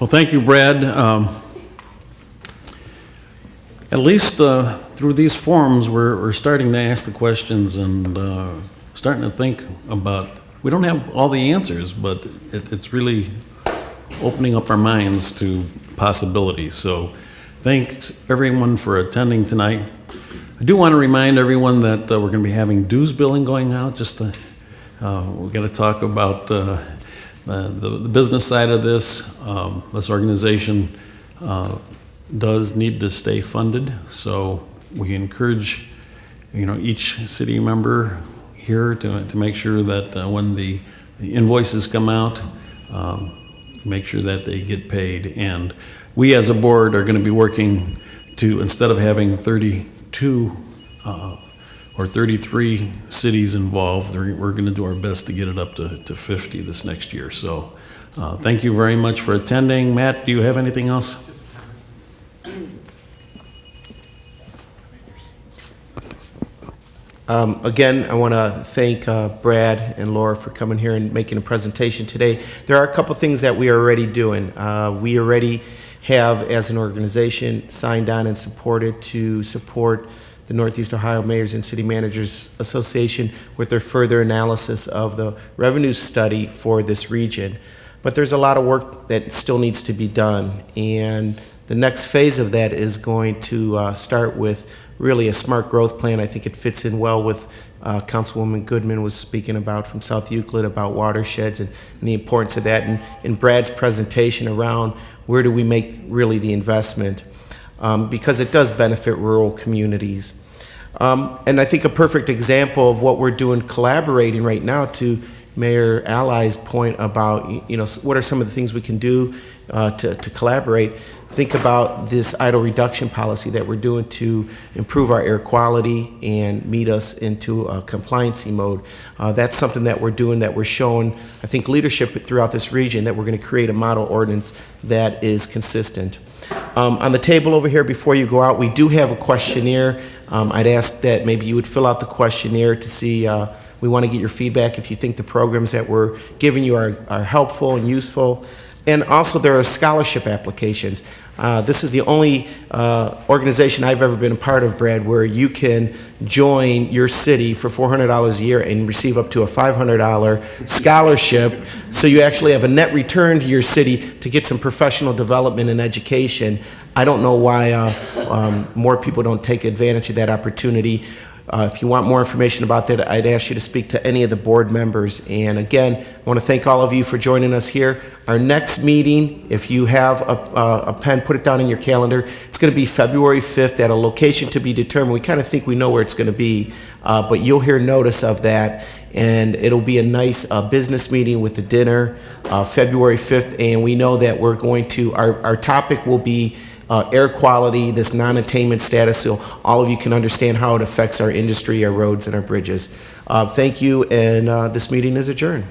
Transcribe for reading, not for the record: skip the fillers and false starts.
Well, thank you, Brad. At least through these forums, we're starting to ask the questions and starting to think about, we don't have all the answers, but it's really opening up our minds to possibilities. So thanks everyone for attending tonight. I do want to remind everyone that we're going to be having dues billing going out. We're going to talk about the business side of this. This organization does need to stay funded, so we encourage each city member here to make sure that when the invoices come out, make sure that they get paid. And we as a board are going to be working to, instead of having 32 or 33 cities involved, we're going to do our best to get it up to 50 this next year. So thank you very much for attending. Matt, do you have anything else? Again, I want to thank Brad and Laura for coming here and making a presentation today. There are a couple things that we are already doing. We already have, as an organization, signed on and supported to support the Northeast Ohio Mayors and City Managers Association with their further analysis of the revenue study for this region. But there's a lot of work that still needs to be done, and the next phase of that is going to start with really a smart growth plan. I think it fits in well with Councilwoman Goodman was speaking about from South Euclid about watersheds and the importance of that, and in Brad's presentation around where do we make really the investment, because it does benefit rural communities. And I think a perfect example of what we're doing collaborating right now, to Mayor Ally's point about what are some of the things we can do to collaborate. Think about this idle reduction policy that we're doing to improve our air quality and meet us into a compliancy mode. That's something that we're doing, that we're showing, I think, leadership throughout this region, that we're going to create a model ordinance that is consistent. On the table over here before you go out, we do have a questionnaire. I'd ask that maybe you would fill out the questionnaire to see, we want to get your feedback if you think the programs that we're giving you are helpful and useful. And also there are scholarship applications. This is the only organization I've ever been a part of, Brad, where you can join your city for $400 a year and receive up to a $500 scholarship. So you actually have a net return to your city to get some professional development and education. I don't know why more people don't take advantage of that opportunity. If you want more information about that, I'd ask you to speak to any of the board members. And again, I want to thank all of you for joining us here. Our next meeting, if you have a pen, put it down in your calendar. It's going to be February 5th at a location to be determined. We kind of think we know where it's going to be, but you'll hear notice of that. And it'll be a nice business meeting with a dinner, February 5th. And we know that we're going to, our topic will be air quality, this non-attainment status, so all of you can understand how it affects our industry, our roads, and our bridges. Thank you, and this meeting is adjourned.